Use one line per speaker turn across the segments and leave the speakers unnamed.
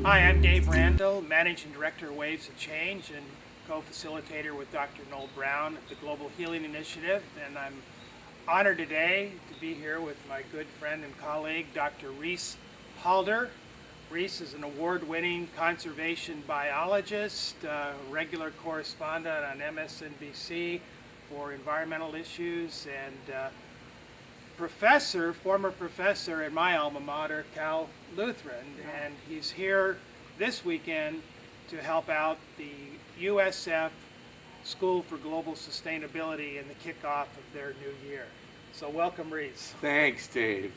Hi, I'm Dave Randle, Managing Director of Waves of Change and co-facilitator with Dr. Noel Brown at the Global Healing Initiative. And I'm honored today to be here with my good friend and colleague, Dr. Reese Halter. Reese is an award-winning conservation biologist, regular correspondent on MSNBC for environmental issues, and former professor at my alma mater, Cal Lutheran, and he's here this weekend to help out the USF School for Global Sustainability in the kickoff of their new year. So welcome, Reese.
Thanks, Dave.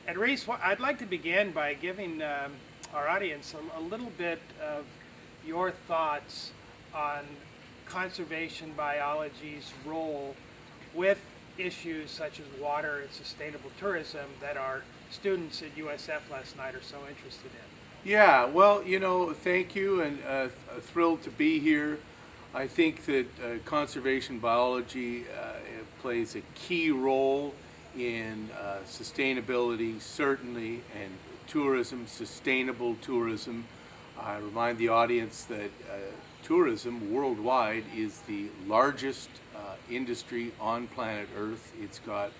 And Reese, I'd like to begin by giving our audience a little bit of your thoughts on conservation biology's role with issues such as water and sustainable tourism that our students at USF last night are so interested in.
Yeah, well, thank you, and thrilled to be here. I think that conservation biology plays a key role in sustainability, certainly, and tourism, sustainable tourism. I remind the audience that tourism worldwide is the largest industry on planet Earth. It's got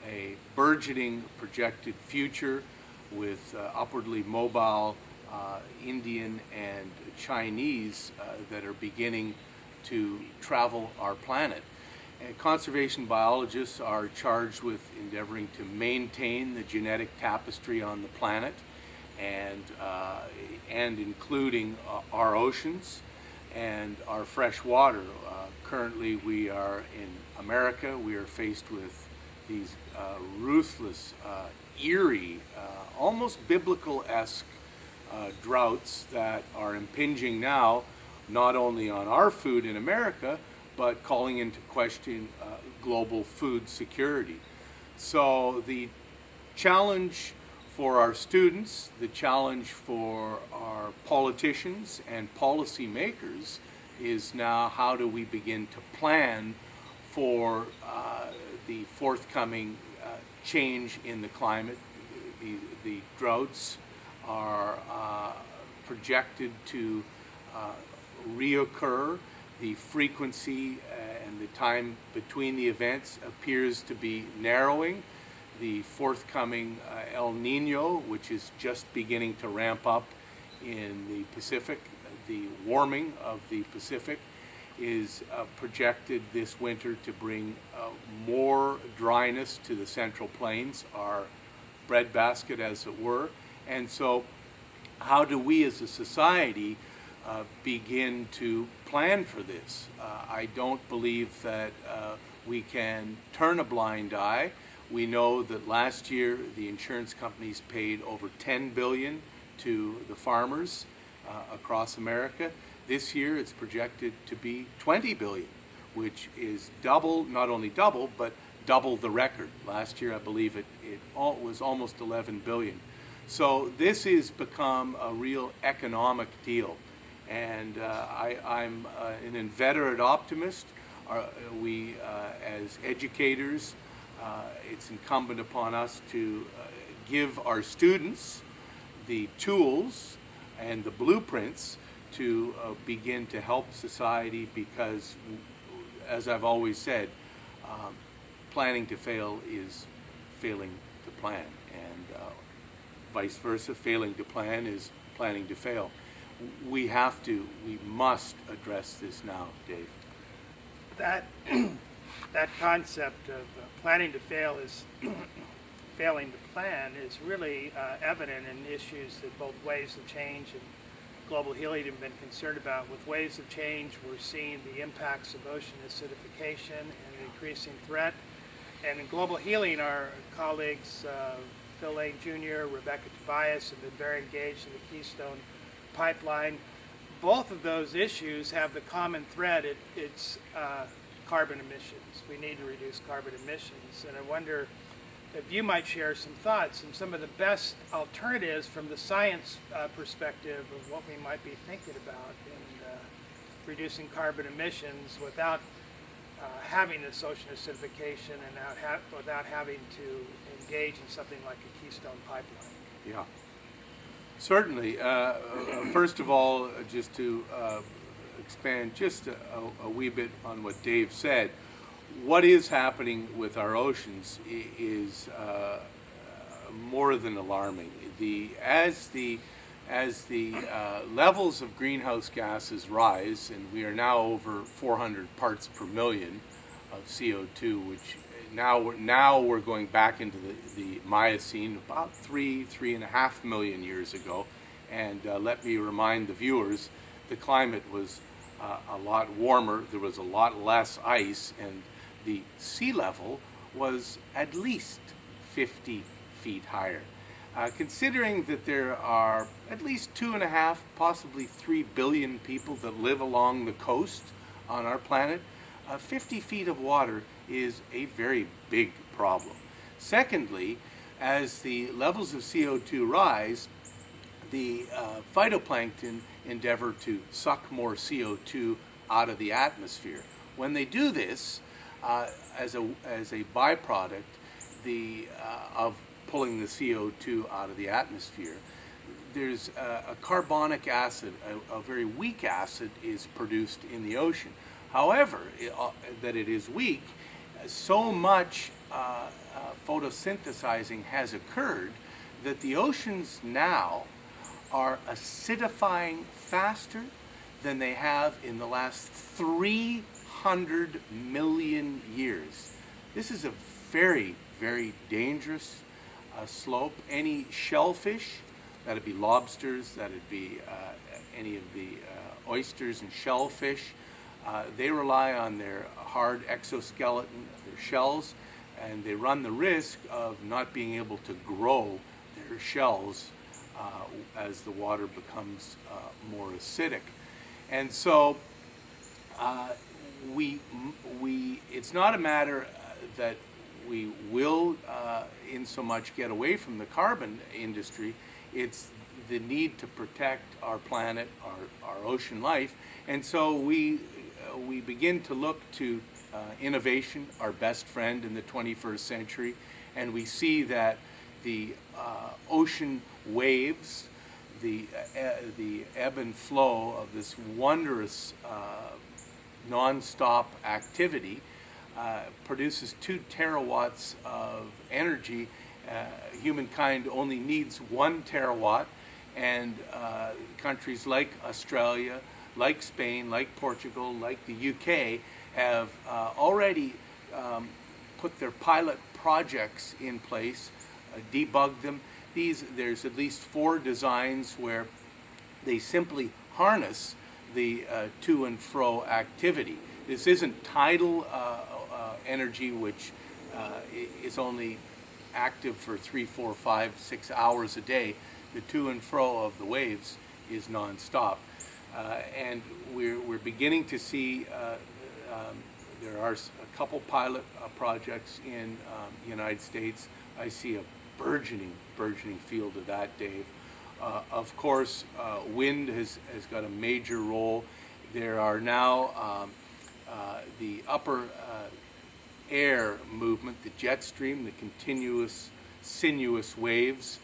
a burgeoning projected future with upwardly mobile Indian and Chinese that are beginning to travel our planet. And conservation biologists are charged with endeavoring to maintain the genetic tapestry on the planet and including our oceans and our fresh water. Currently we are in America, we are faced with these ruthless, eerie, almost biblical-esque droughts that are impinging now not only on our food in America, but calling into question global food security. So the challenge for our students, the challenge for our politicians and policymakers is now how do we begin to plan for the forthcoming change in the climate. The droughts are projected to reoccur. The frequency and the time between the events appears to be narrowing. The forthcoming El Nino, which is just beginning to ramp up in the Pacific, the warming of the Pacific, is projected this winter to bring more dryness to the Central Plains, our breadbasket as it were. And so how do we as a society begin to plan for this? I don't believe that we can turn a blind eye. We know that last year the insurance companies paid over $10 billion to the farmers across America. This year it's projected to be $20 billion, which is double, not only double, but double the record. Last year I believe it was almost $11 billion. So this has become a real economic deal. And I'm an inveterate optimist. We as educators, it's incumbent upon us to give our students the tools and the blueprints to begin to help society, because, as I've always said, planning to fail is failing to plan, and vice versa, failing to plan is planning to fail. We must address this now, Dave.
That concept of planning to fail is failing to plan is really evident in issues that both Waves of Change and Global Healing have been concerned about. With Waves of Change, we're seeing the impacts of ocean acidification and the increasing threat. And in Global Healing, our colleagues Phil Lane Jr., Rebecca Tobias have been very engaged in the Keystone Pipeline. Both of those issues have the common thread. It's carbon emissions. We need to reduce carbon emissions. And I wonder if you might share some thoughts and some of the best alternatives from the science perspective of what we might be thinking about in reducing carbon emissions without having this ocean acidification and without having to engage in something like a Keystone Pipeline.
Yeah. Certainly. First of all, just to expand just a wee bit on what Dave said, what is happening with our oceans is more than alarming. As the levels of greenhouse gases rise, and we are now over 400 parts per million of CO2, which now we're going back into the Miocene about 3.5 million years ago. And let me remind the viewers, the climate was a lot warmer, there was a lot less ice, and the sea level was at least 50 feet higher. Considering that there are at least 2.5, possibly 3 billion people that live along the coast on our planet, 50 feet of water is a very big problem. Secondly, as the levels of CO2 rise, the phytoplankton endeavor to suck more CO2 out of the atmosphere. When they do this, as a byproduct of pulling the CO2 out of the atmosphere, there's a carbonic acid, a very weak acid, is produced in the ocean. However, that it is weak, so much photosynthesizing has occurred that the oceans now are acidifying faster than they have in the last 300 million years. This is a very, very dangerous slope. Any shellfish, that'd be lobsters, that'd be any of the oysters and shellfish, they rely on their hard exoskeleton, their shells, and they run the risk of not being able to grow their shells as the water becomes more acidic. And so it's not a matter that we will in so much get away from the carbon industry. It's the need to protect our planet, our ocean life. And so we begin to look to innovation, our best friend in the 21st century, and we see that the ocean waves, the ebb and flow of this wondrous non-stop activity produces 2 terawatts of energy. Humankind only needs 1 terawatt, and countries like Australia, like Spain, like Portugal, like the UK have already put their pilot projects in place, debugged them. There's at least 4 designs where they simply harness the to and fro activity. This isn't tidal energy, which is only active for 3, 4, 5, 6 hours a day. The to and fro of the waves is nonstop. And we're beginning to see there are a couple pilot projects in the United States. I see a burgeoning field of that, Dave. Of course, wind has got a major role. There are now the upper air movement, the jet stream, the continuous sinuous waves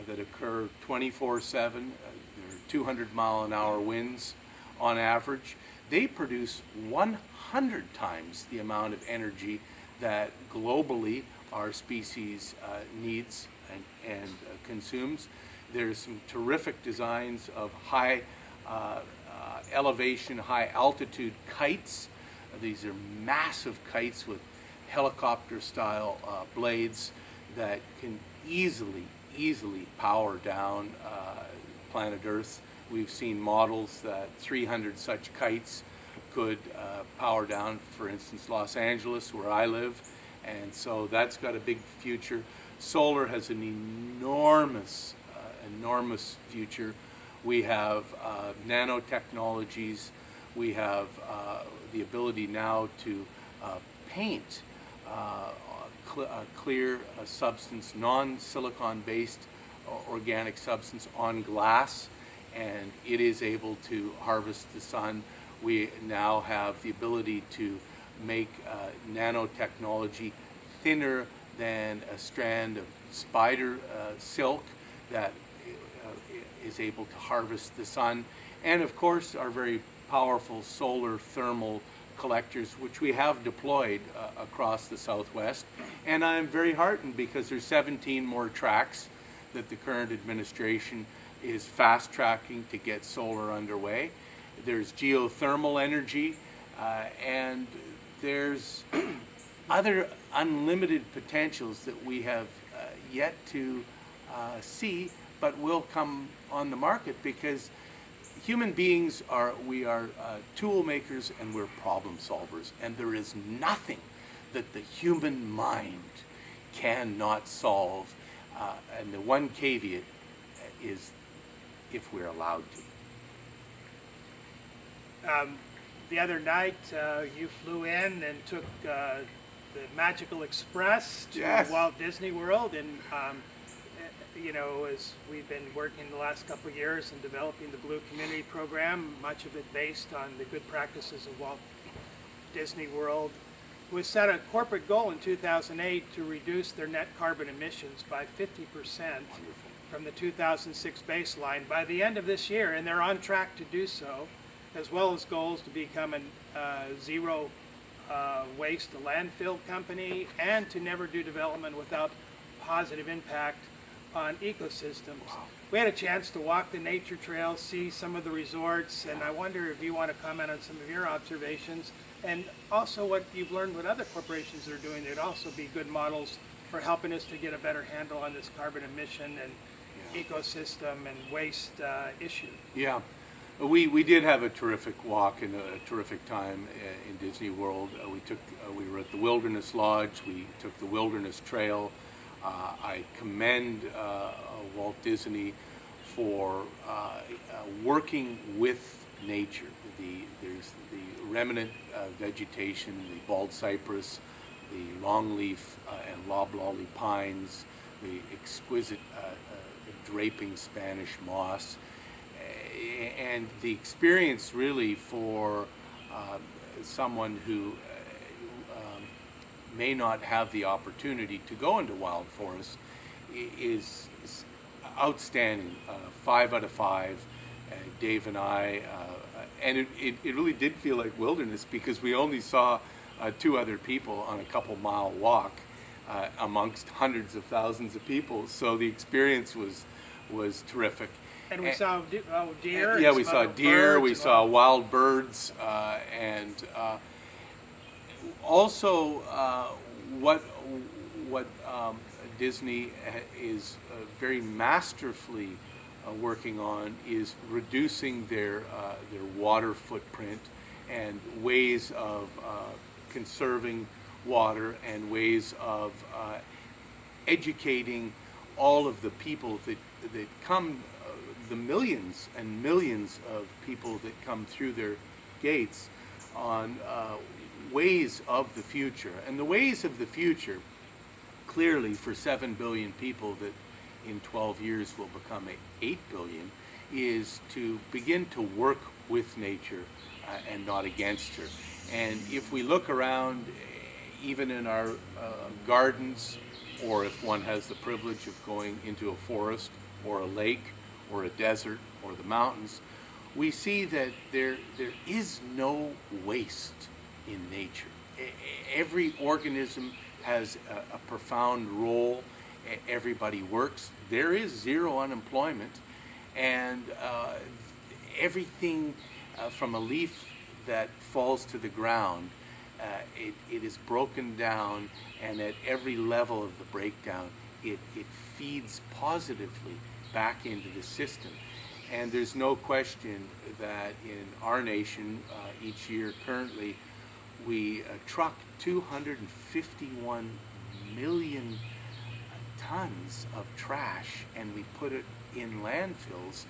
that occur 24/7. There are 200-mile-an-hour winds on average. They produce 100 times the amount of energy that globally our species needs and consumes. There's some terrific designs of high elevation, high altitude kites. These are massive kites with helicopter-style blades that can easily power down planet Earth. We've seen models that 300 such kites could power down, for instance, Los Angeles, where I live, and so that's got a big future. Solar has an enormous future. We have nanotechnologies. We have the ability now to paint a clear substance, non-silicon based organic substance on glass, and it is able to harvest the sun. We now have the ability to make nanotechnology thinner than a strand of spider silk that is able to harvest the sun, and of course our very powerful solar thermal collectors, which we have deployed across the Southwest. And I'm very heartened because there's 17 more tracks that the current administration is fast tracking to get solar underway. There's geothermal energy, and there's other unlimited potentials that we have yet to see, but will come on the market, because human beings are tool makers and we're problem solvers, and there is nothing that the human mind cannot solve, and the one caveat is if we're allowed to.
The other night, you flew in and took the Magical Express to
Yes.
Walt Disney World, and you know, as we've been working the last couple of years in developing the Blue Community Program, much of it based on the good practices of Walt Disney World, we set a corporate goal in 2008 to reduce their net carbon emissions by 50% from the 2006 baseline by the end of this year, and they're on track to do so, as well as goals to become a zero waste to landfill company, and to never do development without positive impact on ecosystems.
Wow.
We had a chance to walk the nature trails, see some of the resorts, and I wonder if you want to comment on some of your observations, and also what you've learned with other corporations that are doing. They'd also be good models for helping us to get a better handle on this carbon emission and ecosystem and waste issue.
Yeah, we did have a terrific walk and a terrific time in Disney World. We were at the Wilderness Lodge. We took the Wilderness Trail. I commend Walt Disney for working with nature. There's the remnant vegetation, the bald cypress, the longleaf and loblolly pines, the exquisite draping Spanish moss, and the experience really for someone who may not have the opportunity to go into wild forests is outstanding. 5 out of 5, Dave and I, and it really did feel like wilderness, because we only saw 2 other people on a couple-mile walk amongst hundreds of thousands of people. So the experience was terrific.
And we saw deer.
Yeah,
and
we
some
saw
other
deer,
birds
we
and
saw
all.
wild birds, and also what Disney is very masterfully working on is reducing their water footprint, and ways of conserving water, and ways of educating all of the people that come, the millions and millions of people that come through their gates, on ways of the future. And the ways of the future, clearly for 7 billion people that in 12 years will become 8 billion, is to begin to work with nature and not against her. And if we look around, even in our gardens, or if one has the privilege of going into a forest or a lake or a desert or the mountains, we see that there is no waste in nature. Every organism has a profound role. Everybody works. There is zero unemployment, and everything from a leaf that falls to the ground, it is broken down, and at every level of the breakdown, it feeds positively back into the system. And there's no question that in our nation, each year currently, we truck 251 million tons of trash, and we put it in landfills.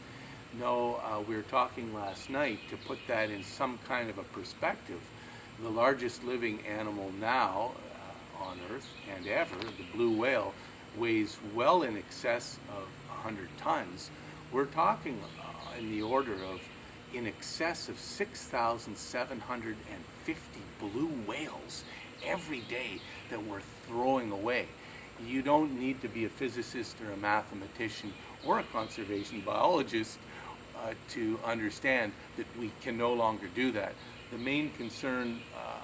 No, we were talking last night, to put that in some kind of a perspective. The largest living animal now on Earth, and ever, the blue whale, weighs well in excess of 100 tons. We're talking in the order of in excess of 6,750 blue whales every day that we're throwing away. you don't need to be a physicist or a mathematician or a conservation biologist to understand that we can no longer do that. The main concern,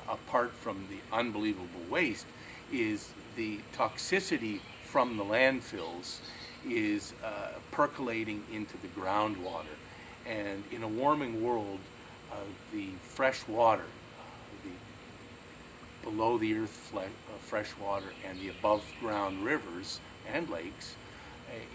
apart from the unbelievable waste, is the toxicity from the landfills is percolating into the groundwater. And in a warming world, the fresh water, the below the earth fresh water and the above ground rivers and lakes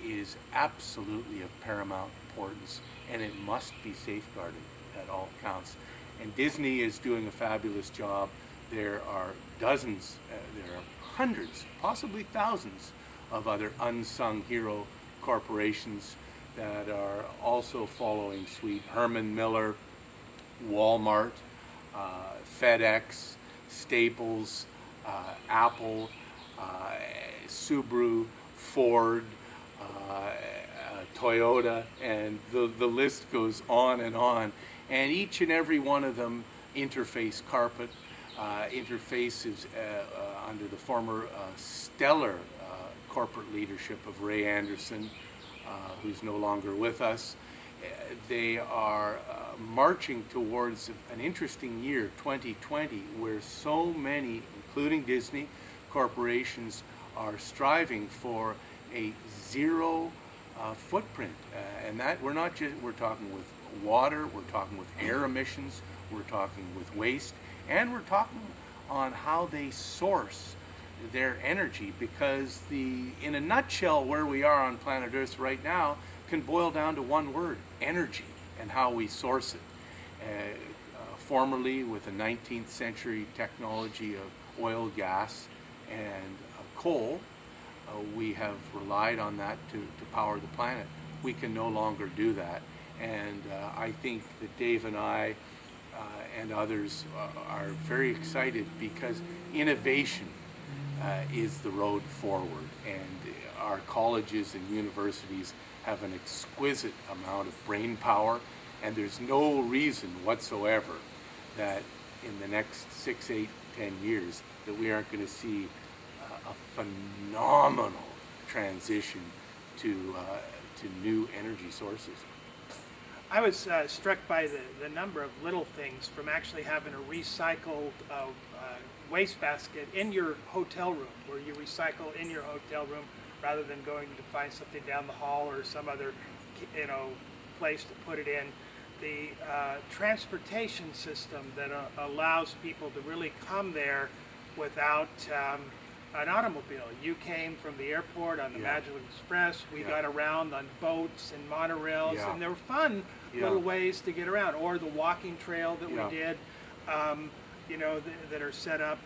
is absolutely of paramount importance, and it must be safeguarded at all counts. And Disney is doing a fabulous job. There are dozens, there are hundreds, possibly thousands of other unsung hero corporations that are also following suit. Herman Miller, Walmart, FedEx, Staples, Apple, Subaru, Ford, Toyota, and the list goes on and on. And each and every one of them interface carpet, interfaces under the former stellar corporate leadership of Ray Anderson, who's no longer with us. They are marching towards an interesting year, 2020, where so many, including Disney, corporations are striving for a zero footprint. And that we're talking with water, we're talking with air emissions, we're talking with waste, and we're talking on how they source their energy, because in a nutshell, where we are on planet Earth right now can boil down to one word: energy, and how we source it. Formerly, with the 19th century technology of oil, gas, and coal, we have relied on that to power the planet. We can no longer do that. And I think that Dave and I and others are very excited, because innovation is the road forward, and our colleges and universities have an exquisite amount of brain power, and there's no reason whatsoever that in the next 6, 8, 10 years that we aren't going to see a phenomenal transition to new energy sources.
I was struck by the number of little things, from actually having a recycled wastebasket in your hotel room, where you recycle in your hotel room rather than going to find something down the hall or some other, place to put it in. The transportation system that allows people to really come there without an automobile. You came from the airport on the Magical Express. We got around on boats and monorails, and they were fun little ways to get around. Or the walking trail that we did, that are set up.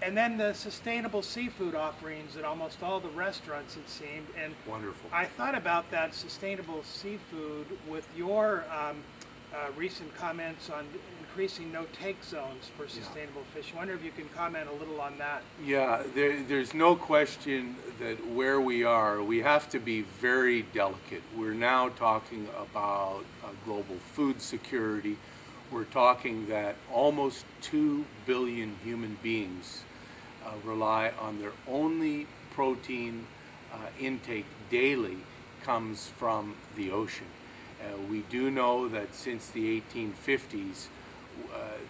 And then the sustainable seafood offerings at almost all the restaurants, it seemed. And
wonderful.
I thought about that sustainable seafood with your recent comments on increasing no-take zones for sustainable fishing. I wonder if you can comment a little on that.
Yeah, there's no question that where we are, we have to be very delicate. We're now talking about global food security. We're talking that almost 2 billion human beings rely on their only protein intake daily comes from the ocean. We do know that since the 1850s,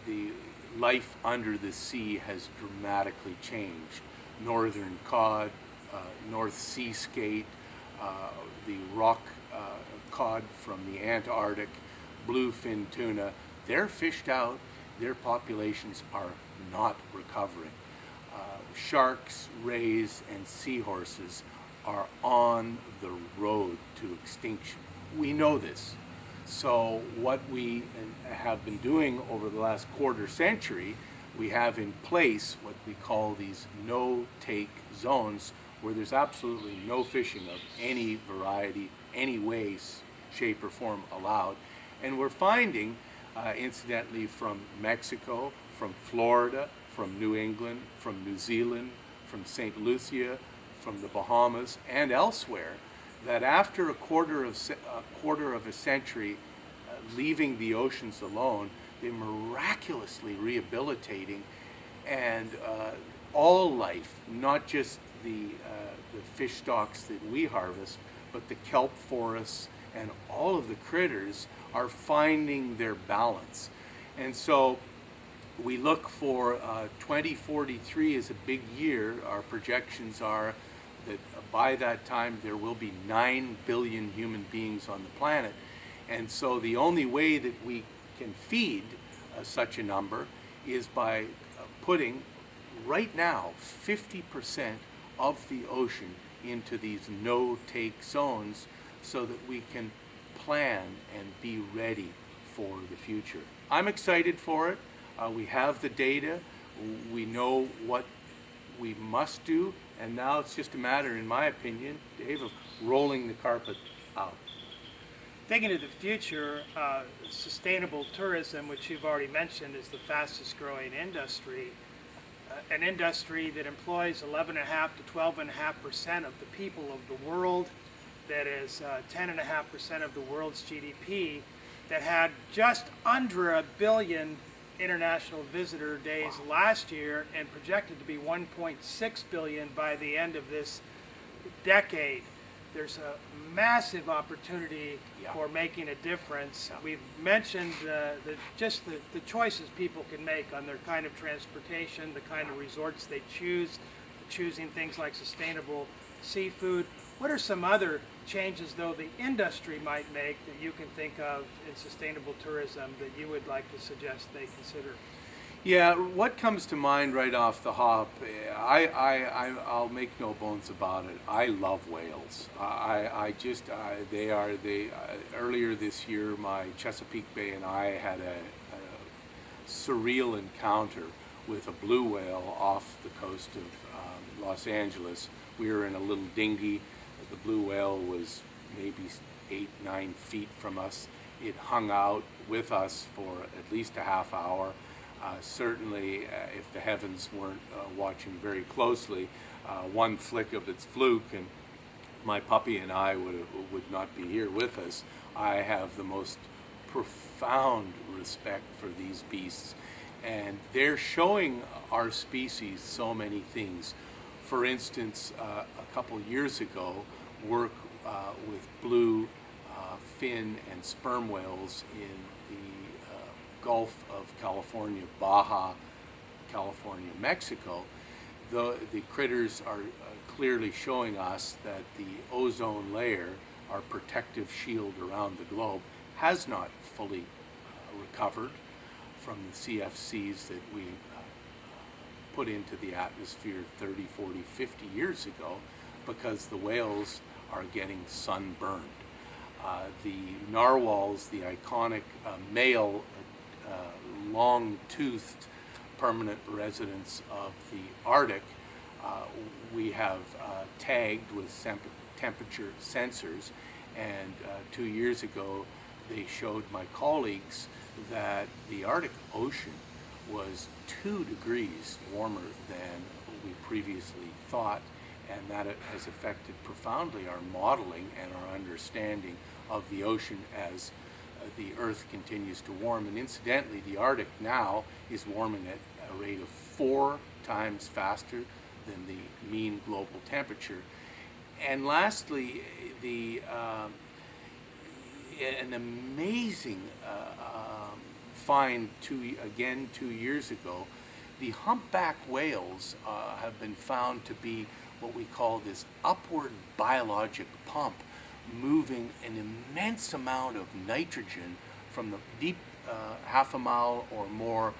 the life under the sea has dramatically changed. Northern cod, North Sea skate, the rock cod from the Antarctic, bluefin tuna, they're fished out. Their populations are not recovering. Sharks, rays, and seahorses are on the road to extinction. We know this. So what we have been doing over the last quarter century, we have in place what we call these no-take zones, where there's absolutely no fishing of any variety, any way, shape, or form allowed. And we're finding, incidentally, from Mexico, from Florida, from New England, from New Zealand, from St. Lucia, from the Bahamas, and elsewhere, that after a quarter of a century leaving the oceans alone, they're miraculously rehabilitating, and all life, not just the fish stocks that we harvest, but the kelp forests and all of the critters are finding their balance. And so we look for 2043 as a big year. Our projections are that by that time there will be 9 billion human beings on the planet. And so the only way that we can feed such a number is by putting right now 50% of the ocean into these no-take zones so that we can plan and be ready for the future. I'm excited for it. We have the data. We know what we must do, and now it's just a matter, in my opinion, Dave, of rolling the carpet out.
Thinking of the future, sustainable tourism, which you've already mentioned, is the fastest growing industry. An industry that employs 11.5 to 12.5% of the people of the world, that is 10.5% of the world's GDP, that had just under 1 billion international visitor days last year and projected to be 1.6 billion by the end of this decade. There's a massive opportunity for making a difference. We've mentioned the choices people can make on their kind of transportation, the kind of resorts they choose, choosing things like sustainable seafood. What are some other changes, though, the industry might make that you can think of in sustainable tourism that you would like to suggest they consider?
Yeah, what comes to mind right off the hop, I'll make no bones about it. I love whales. Earlier this year, my Chesapeake Bay and I had a surreal encounter with a blue whale off the coast of Los Angeles. We were in a little dinghy. The blue whale was maybe 8-9 feet from us. It hung out with us for at least a half hour. Certainly, if the heavens weren't watching very closely, one flick of its fluke and my puppy and I would not be here with us. I have the most profound respect for these beasts, and they're showing our species so many things. For instance, a couple years ago, work with blue fin and sperm whales in the Gulf of California, Baja California, Mexico. The critters are clearly showing us that the ozone layer, our protective shield around the globe, has not fully recovered from the CFCs that we put into the atmosphere 30, 40, 50 years ago, because the whales are getting sunburned. The narwhals, the iconic male long-toothed permanent residents of the Arctic, we have tagged with temperature sensors, and 2 years ago they showed my colleagues that the Arctic Ocean was 2 degrees warmer than we previously thought, and that it has affected profoundly our modeling and our understanding of the ocean as the Earth continues to warm. And incidentally, the Arctic now is warming at a rate of 4 times faster than the mean global temperature. And lastly, an amazing find 2 years ago, the humpback whales have been found to be what we call this upward biologic pump, moving an immense amount of nitrogen from the deep half a mile or more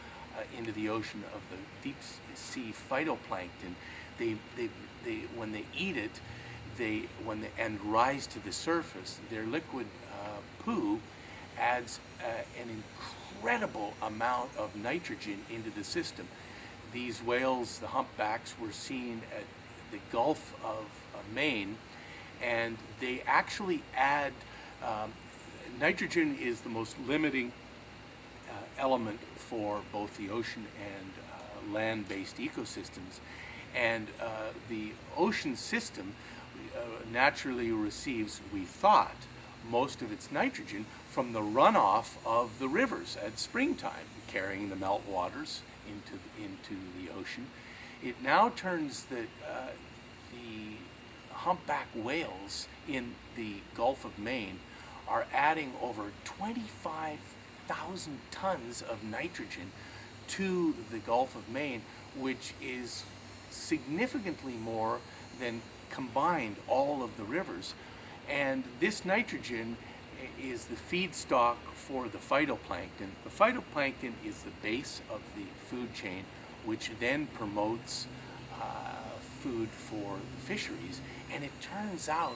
into the ocean of the deep sea phytoplankton. They when they eat it, and rise to the surface, their liquid poo adds an incredible amount of nitrogen into the system. These whales, the humpbacks, were seen at the Gulf of Maine, and they actually add nitrogen is the most limiting element for both the ocean and land-based ecosystems, and the ocean system naturally receives, we thought, most of its nitrogen from the runoff of the rivers at springtime, carrying the meltwaters into the ocean. It now turns that humpback whales in the Gulf of Maine are adding over 25,000 tons of nitrogen to the Gulf of Maine, which is significantly more than combined all of the rivers. And this nitrogen is the feedstock for the phytoplankton. The phytoplankton is the base of the food chain, which then promotes food for the fisheries. And it turns out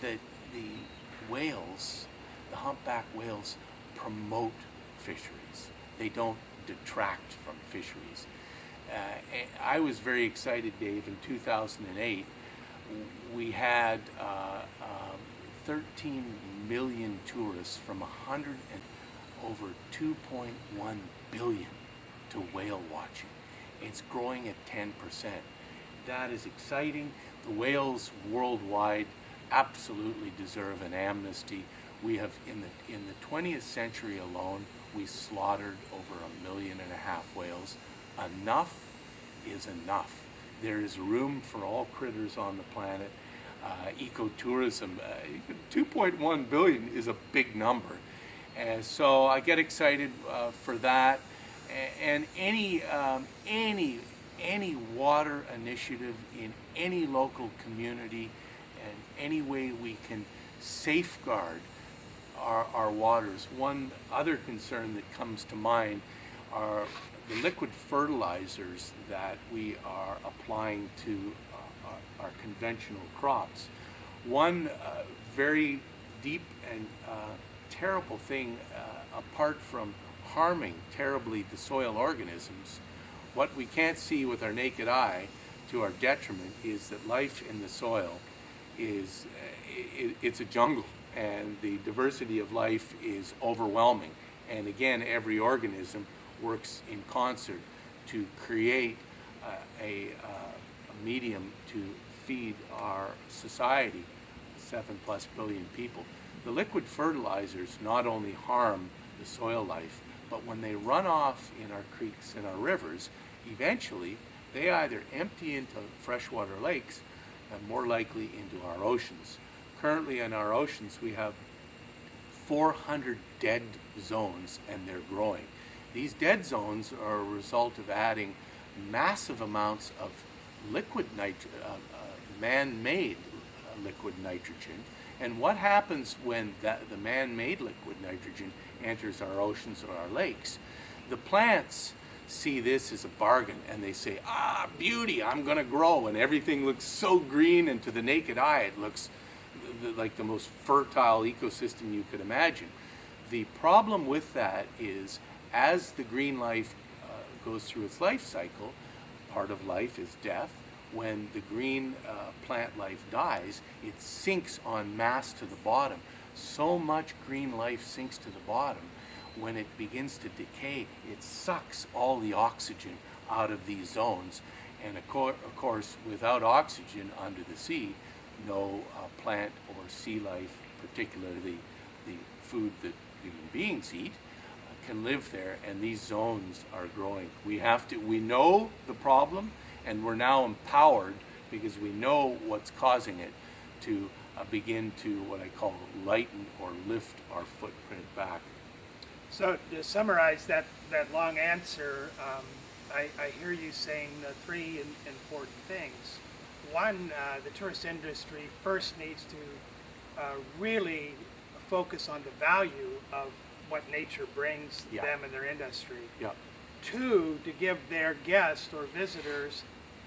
that the whales, the humpback whales, promote fisheries. They don't detract from fisheries. I was very excited, Dave. In 2008, we had 13 million tourists from over 2.1 billion to whale watching. It's growing at 10%. That is exciting. The whales worldwide absolutely deserve an amnesty. We have, in the 20th century alone, we slaughtered over 1.5 million whales. Enough is enough. There is room for all critters on the planet. Ecotourism, 2.1 billion is a big number. And so I get excited for that. And any water initiative in any local community, and any way we can safeguard our waters. One other concern that comes to mind are the liquid fertilizers that we are applying to our conventional crops. One very deep and terrible thing, apart from harming terribly the soil organisms, what we can't see with our naked eye to our detriment is that life in the soil is it's a jungle, and the diversity of life is overwhelming. And again, every organism works in concert to create a medium to feed our society, 7+ billion people. The liquid fertilizers not only harm the soil life, but when they run off in our creeks and our rivers, eventually they either empty into freshwater lakes and more likely into our oceans. Currently in our oceans we have 400 dead zones, and they're growing. These dead zones are a result of adding massive amounts of man-made liquid nitrogen. And what happens when the man-made liquid nitrogen enters our oceans or our lakes? The plants see this as a bargain, and they say, beauty, I'm going to grow, and everything looks so green, and to the naked eye it looks like the most fertile ecosystem you could imagine. The problem with that is, as the green life goes through its life cycle, part of life is death. When the green plant life dies, it sinks en masse to the bottom. So much green life sinks to the bottom. When it begins to decay, it sucks all the oxygen out of these zones. And of course, without oxygen under the sea, no plant or sea life, particularly the food that human beings eat, can live there, and these zones are growing. We know the problem, and we're now empowered, because we know what's causing it, to begin to what I call lighten or lift our footprint back.
So to summarize that long answer, I hear you saying three important things. One, the tourist industry first needs to really focus on the value of what nature brings them and their industry.
Yeah.
Two, to give their guests or visitors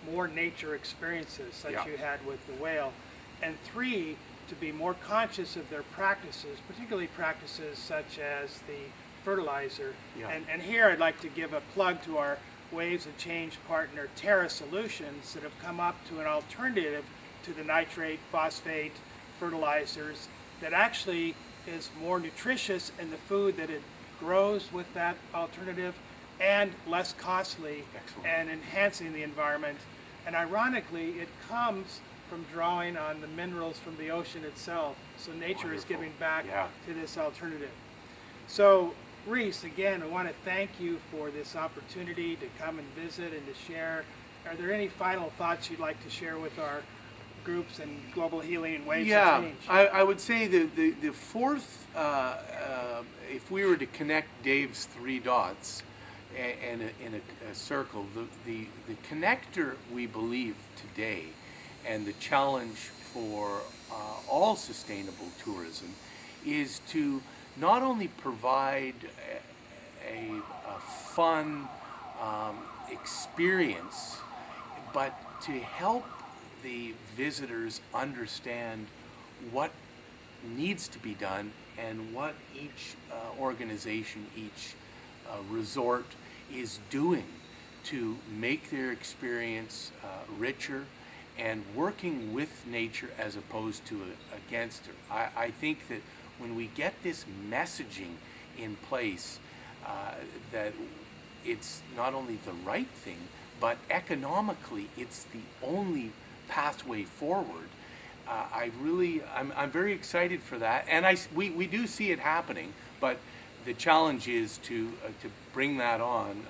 more nature experiences, such you had with the whale. And three, to be more conscious of their practices, particularly practices such as the fertilizer.
Yeah.
And here I'd like to give a plug to our Waves of Change partner, Terra Solutions, that have come up to an alternative to the nitrate, phosphate fertilizers that actually is more nutritious in the food that it grows with that alternative, and less costly.
Excellent.
And enhancing the environment. And ironically, it comes from drawing on the minerals from the ocean itself. So nature
Wonderful.
is giving back
Yeah.
to this alternative. So Reese, again, I want to thank you for this opportunity to come and visit and to share. Are there any final thoughts you'd like to share with our groups and global healing and waves of
Yeah,
change.
I would say the fourth, if we were to connect Dave's three dots in a circle, the connector we believe today, and the challenge for all sustainable tourism, is to not only provide a fun experience, but to help the visitors understand what needs to be done and what each organization, each resort is doing to make their experience richer and working with nature as opposed to against her. I think that when we get this messaging in place, that it's not only the right thing, but economically it's the only pathway forward. I'm very excited for that, and we do see it happening, but the challenge is to bring that on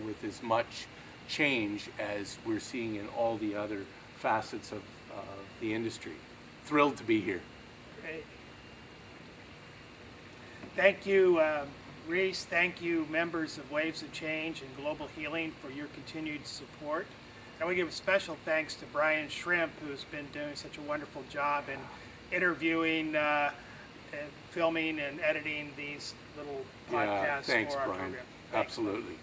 with as much change as we're seeing in all the other facets of the industry. Thrilled to be here.
Great. Thank you, Reese. Thank you, members of Waves of Change and Global Healing, for your continued support. And we give special thanks to Brian Shrimp, who's been doing such a wonderful job in interviewing, filming, and editing these little podcasts
Thanks,
for our
Brian.
program. Thanks.
Absolutely.